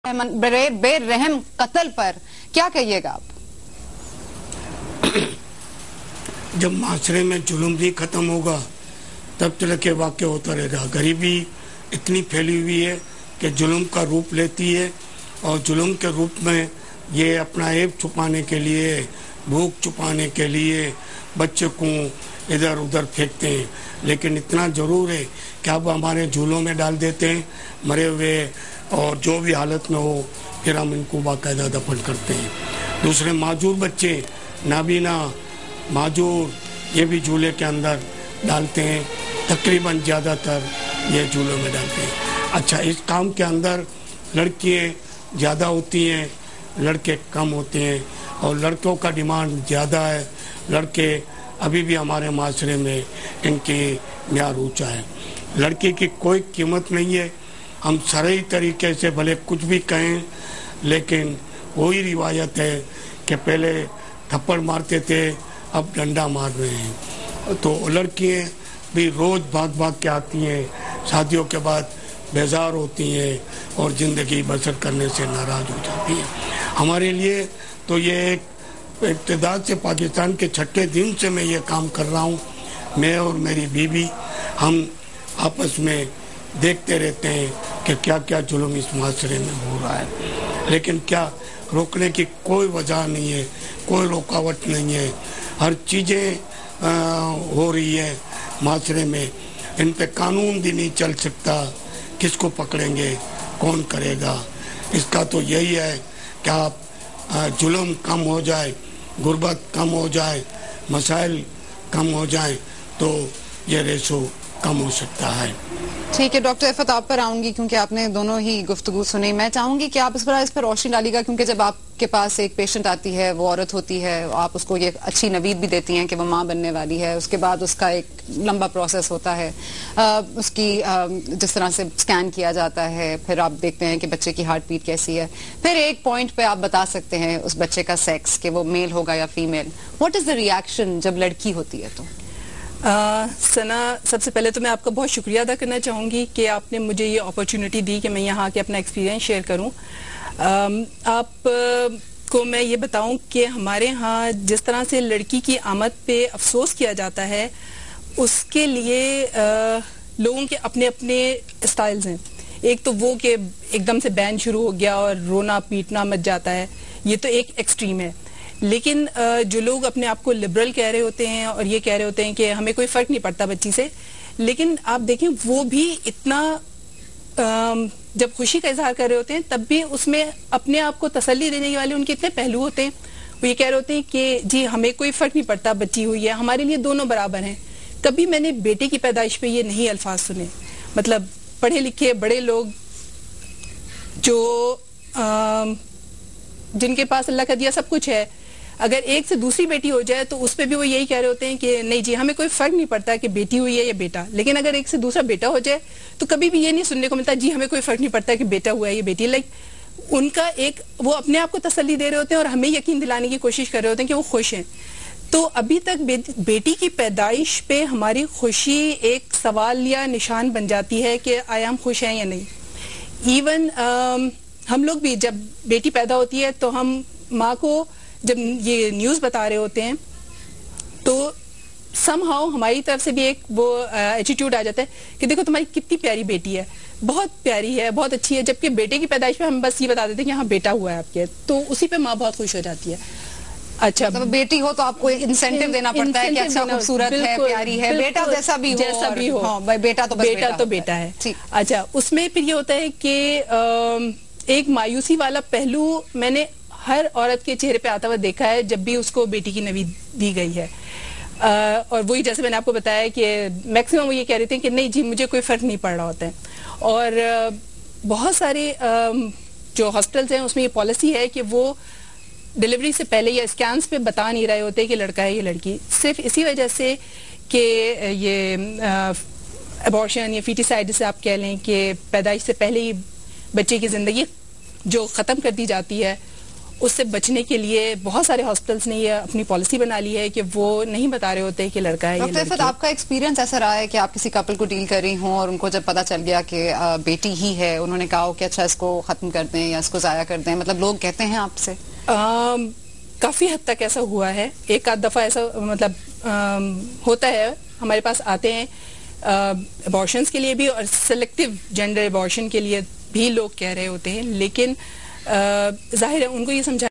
बे रहम कत्ल पर क्या कहिएगा आप? जब माशरे में जुल्म भी खत्म होगा तब तरह के वाक़े होता रहेगा। गरीबी इतनी फैली हुई है कि जुल्म का रूप लेती है और जुल्म के रूप में ये अपना ऐब छुपाने के लिए, भूख छुपाने के लिए बच्चे को इधर उधर फेंकते हैं। लेकिन इतना ज़रूर है कि अब हमारे झूलों में डाल देते हैं मरे हुए, और जो भी हालत में हो फिर हम इनको बाकायदा दफन करते हैं। दूसरे माजूर बच्चे, नाबीना, माजूर, ये भी झूले के अंदर डालते हैं। तकरीबन ज़्यादातर ये झूलों में डालते हैं। अच्छा, इस काम के अंदर लड़कियाँ ज़्यादा होती हैं, लड़के कम होते हैं, और लड़कों का डिमांड ज़्यादा है। लड़के अभी भी हमारे माशरे में इनकी म्यार ऊँचा है। लड़की की कोई कीमत नहीं है। हम शरई तरीके से भले कुछ भी कहें, लेकिन वही रिवायत है कि पहले थप्पड़ मारते थे, अब डंडा मार रहे हैं। तो लड़कियाँ भी रोज़ भाग भाग के आती हैं, शादियों के बाद बेजार होती हैं और ज़िंदगी बसर करने से नाराज़ हो जाती हैं। हमारे लिए तो ये एक इब्तिदा से पाकिस्तान के छठे दिन से मैं ये काम कर रहा हूँ। मैं और मेरी बीवी हम आपस में देखते रहते हैं कि क्या क्या जुल्म इस माशरे में हो रहा है, लेकिन क्या रोकने की कोई वजह नहीं है, कोई रुकावट नहीं है। हर चीज़ें हो रही है माशरे में। इन पे कानून भी नहीं चल सकता। किसको पकड़ेंगे, कौन करेगा? इसका तो यही है कि आप जुल्म कम हो जाए, गुर्बत कम हो जाए, मसाइल कम हो जाए, तो ये रेशो कम हो सकता है। ठीक है डॉक्टर इफ़त, आप पर आऊंगी क्योंकि आपने दोनों ही गुफ्तगू सुनी। मैं चाहूंगी कि आप इस पर रोशनी डालिएगा, क्योंकि जब आपके पास एक पेशेंट आती है, वो औरत होती है, आप उसको ये अच्छी नवीद भी देती हैं कि वो माँ बनने वाली है। उसके बाद उसका एक लंबा प्रोसेस होता है, उसकी जिस तरह से स्कैन किया जाता है, फिर आप देखते हैं कि बच्चे की हार्ट बीट कैसी है, फिर एक पॉइंट पे आप बता सकते हैं उस बच्चे का सेक्स कि वो मेल होगा या female. What is the reaction जब लड़की होती है? तो सना, सबसे पहले तो मैं आपका बहुत शुक्रिया अदा करना चाहूँगी कि आपने मुझे ये अपॉर्चुनिटी दी कि मैं यहाँ आके अपना एक्सपीरियंस शेयर करूँ। आप को मैं ये बताऊँ कि हमारे यहाँ जिस तरह से लड़की की आमद पे अफसोस किया जाता है, उसके लिए लोगों के अपने अपने स्टाइल्स हैं। एक तो वो कि एकदम से बैन शुरू हो गया और रोना पीटना मच जाता है, ये तो एक एक्सट्रीम है। लेकिन जो लोग अपने आप को लिबरल कह रहे होते हैं और ये कह रहे होते हैं कि हमें कोई फर्क नहीं पड़ता बच्ची से, लेकिन आप देखें वो भी इतना जब खुशी का इजहार कर रहे होते हैं तब भी उसमें अपने आप को तसल्ली देने वाले उनके इतने पहलू होते हैं। वो ये कह रहे होते हैं कि जी हमें कोई फर्क नहीं पड़ता, बच्ची हुई है, हमारे लिए दोनों बराबर हैं। कभी मैंने बेटे की पैदाइश पे ये नहीं अल्फाज सुने। मतलब पढ़े लिखे बड़े लोग जो जिनके पास अल्लाह का दिया सब कुछ है, अगर एक से दूसरी बेटी हो जाए तो उस पर भी वो यही कह रहे होते हैं कि नहीं जी हमें कोई फर्क नहीं पड़ता कि बेटी हुई है या बेटा। लेकिन अगर एक से दूसरा बेटा हो जाए तो कभी भी ये नहीं सुनने को मिलता जी हमें कोई फर्क नहीं पड़ता कि बेटा हुआ है या बेटी। लाइक उनका एक वो अपने आप को तसल्ली दे रहे होते हैं और हमें यकीन दिलाने की कोशिश कर रहे होते हैं कि वो खुश हैं। तो अभी तक बेटी की पैदाइश पे हमारी खुशी एक सवाल या निशान बन जाती है कि आया हम खुश हैं या नहीं। इवन हम लोग भी जब बेटी पैदा होती है तो हम माँ को जब ये न्यूज़ बता रहे होते हैं तो समहाउ हमारी तरफ से भी एक वो एटीट्यूड आ जाता है कि देखो तुम्हारी कितनी प्यारी बेटी है, बहुत प्यारी है, बहुत अच्छी है। जबकि बेटे की पैदाइश पे हम बस ये बता देते हैं कि हाँ बेटा हुआ है आपके, तो उसी पे माँ बहुत खुश हो जाती है। अच्छा, तो बेटी हो तो आपको इंसेंटिव देना पड़ता है कि अच्छा खूबसूरत है, प्यारी है, बेटा जैसा भी हो। हाँ, बेटा तो बेटा है। अच्छा, उसमें फिर ये होता है कि एक मायूसी वाला पहलू मैंने हर औरत के चेहरे पे आता हुआ देखा है जब भी उसको बेटी की नवीद दी गई है। और वही जैसे मैंने आपको बताया कि मैक्सिमम वो ये कह रहे थे कि नहीं जी मुझे कोई फर्क नहीं पड़ रहा होता है। और बहुत सारे जो हॉस्पिटल्स हैं उसमें ये पॉलिसी है कि वो डिलीवरी से पहले या स्कैन्स पे बता नहीं रहे होते कि लड़का है या लड़की, सिर्फ इसी वजह से कि ये अबॉर्शन या फीटिसाइड से आप कह लें कि पैदाइश से पहले ही बच्चे की ज़िंदगी जो ख़त्म कर दी जाती है اس سے بچنے کے لیے بہت سارے ہاسپٹلس نے یہ اپنی پالیسی بنا لی ہے کہ وہ نہیں بتا رہے ہوتے کہ لڑکا ہے یا ڈاکٹر عفت، آپ کا ایکسپیرینس ایسا رہا ہے کہ آپ کسی کپل کو ڈیل کر رہی ہوں اور ان کو جب پتا چل گیا کہ بیٹی ہی ہے، انہوں نے کہا کہ اچھا اس کو ختم کر دیں یا اس کو ضائع کر دیں، مطلب لوگ کہتے ہیں آپ سے؟ کافی حد تک ایسا ہوا ہے، ایک آدھ دفعہ ایسا مطلب ہوتا ہے، ہمارے پاس آتے ہیں ابارشنس کے لیے بھی اور سلیکٹیو جینڈر ابارشن کے لیے بھی لوگ کہہ رہے ہوتے ہیں، لیکن ظاہر ہے ان کو یہ سمجھایا